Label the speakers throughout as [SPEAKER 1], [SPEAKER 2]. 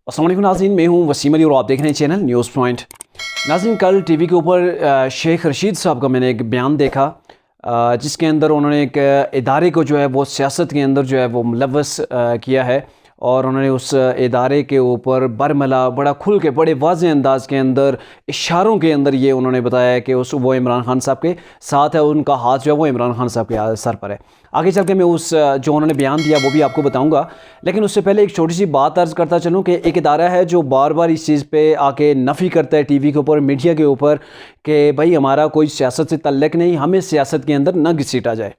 [SPEAKER 1] अस्सलाम वालेकुम नाज़रीन, मैं हूं वसीम अली और आप देख रहे हैं चैनल न्यूज़ पॉइंट। नाज़रीन, कल टीवी के ऊपर शेख रशीद साहब का मैंने एक बयान देखा जिसके अंदर उन्होंने एक इदारे को जो है वो सियासत के अंदर जो है वो मुलव्वस किया है और उन्होंने उस इदारे के ऊपर बरमला बड़ा खुल के बड़े वाज़ेह अंदाज के अंदर इशारों के अंदर ये उन्होंने बताया कि वो इमरान खान साहब के साथ है, उनका हाथ जो है वो इमरान खान साहब के सर पर है। आगे चल के मैं उस जो उन्होंने बयान दिया वो भी आपको बताऊंगा, लेकिन उससे पहले एक छोटी सी बात अर्ज़ करता चलूं कि एक इदारा है जो बार बार इस चीज़ पे आके नफ़ी करता है टीवी के ऊपर, मीडिया के ऊपर, कि भाई हमारा कोई सियासत से तल्लुक़ नहीं, हमें सियासत के अंदर न घसीटा जाए।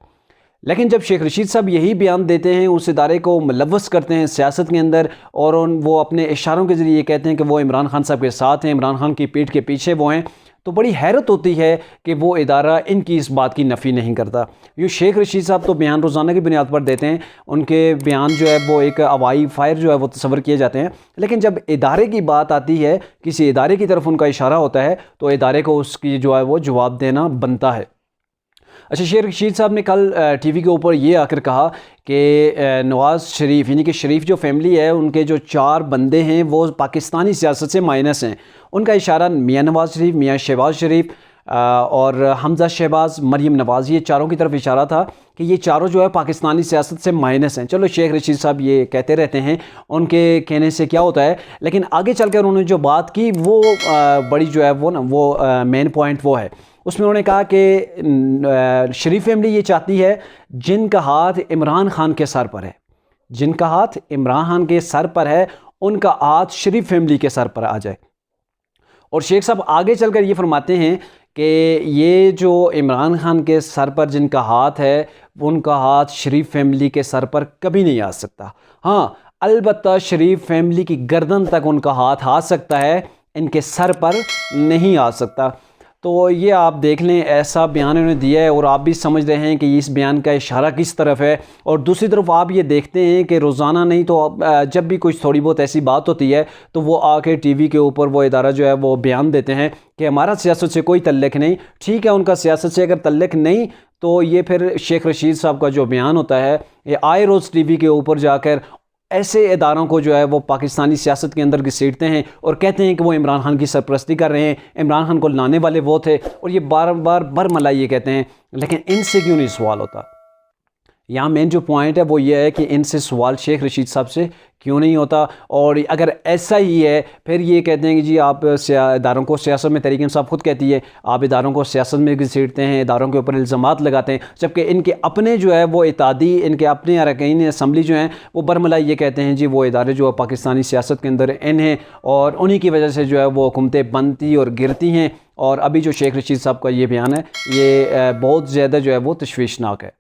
[SPEAKER 1] लेकिन जब शेख रशीद साहब यही बयान देते हैं, उस इदारे को मुलव्वस करते हैं सियासत के अंदर और वो अपने इशारों के ज़रिए कहते हैं कि वो इमरान खान साहब के साथ हैं, इमरान खान की पीठ के पीछे वो हैं, तो बड़ी हैरत होती है कि वो इदारा इनकी इस बात की नफ़ी नहीं करता। यूँ शेख रशीद साहब तो बयान रोज़ाना की बुनियाद पर देते हैं, उनके बयान जो है वो एक हवाई फायर जो है वो तस्वर किए जाते हैं, लेकिन जब इदारे की बात आती है, किसी इदारे की तरफ उनका इशारा होता है, तो इदारे को उसकी जो है वो जवाब देना बनता है। अच्छा, शेख रशीद साहब ने कल टीवी के ऊपर ये आकर कहा कि नवाज़ शरीफ यानी कि शरीफ जो फैमिली है, उनके जो 4 बंदे हैं वो पाकिस्तानी सियासत से माइनस हैं। उनका इशारा मियाँ नवाज़ शरीफ, मियाँ शहबाज शरीफ और हमज़ा शहबाज, मरीम नवाज़, ये चारों की तरफ इशारा था कि ये चारों जो है पाकिस्तानी सियासत से माइनस हैं। चलो, शेख रशीद साहब ये कहते रहते हैं, उनके कहने से क्या होता है, लेकिन आगे चलकर उन्होंने जो बात की वो बड़ी जो है वो ना वो मेन पॉइंट वो है। उसमें उन्होंने कहा कि शरीफ फैमिली ये चाहती है जिनका हाथ इमरान खान के सर पर है, जिनका हाथ इमरान खान के सर पर है, उनका हाथ शरीफ फैमिली के सर पर आ जाए। और शेख साहब आगे चलकर ये फरमाते हैं कि ये जो इमरान खान के सर पर जिनका हाथ है, उनका हाथ शरीफ फैमिली के सर पर कभी नहीं आ सकता। हाँ, अलबत्ता शरीफ फैमिली की गर्दन तक उनका हाथ आ सकता है, इनके सर पर नहीं आ सकता। तो ये आप देख लें, ऐसा बयान उन्होंने दिया है और आप भी समझ रहे हैं कि इस बयान का इशारा किस तरफ है। और दूसरी तरफ आप ये देखते हैं कि रोज़ाना नहीं तो जब भी कुछ थोड़ी बहुत ऐसी बात होती है तो वो आके टीवी के ऊपर वो इदारा जो है वो बयान देते हैं कि हमारा सियासत से कोई तल्लुक़ नहीं। ठीक है, उनका सियासत से अगर तल्लुक़ नहीं तो ये फिर शेख रशीद साहब का जो बयान होता है, ये आए रोज़ टीवी के ऊपर जाकर ऐसे इदारों को जो है वो पाकिस्तानी सियासत के अंदर घसीटते हैं और कहते हैं कि वो इमरान खान की सरपरस्ती कर रहे हैं, इमरान खान को लाने वाले वो थे, और ये बार बार बरमला ये कहते हैं। लेकिन इनसे क्यों नहीं सवाल होता? यहाँ मेन जो पॉइंट है वो ये है कि इनसे सवाल शेख रशीद साहब से क्यों नहीं होता। और अगर ऐसा ही है फिर ये कहते हैं कि जी आप इदारों को सियासत में, तहरीक इंसाफ खुद कहती है, आप इदारों को सियासत में घसीटते हैं, इदारों के ऊपर इल्ज़ामात लगाते हैं, जबकि इनके अपने जो है वो इत्तेहादी, इनके अपने अरकान असम्बली जो हैं वो बरमला ये कहते हैं जी वो इदारे जो है पाकिस्तानी सियासत के अंदर इन हैं और उन्हीं की वजह से जो है वो हुकूमतें बनती और गिरती हैं। और अभी जो शेख रशीद साहब का ये बयान है, ये बहुत ज़्यादा जो है वो तशवीशनाक है।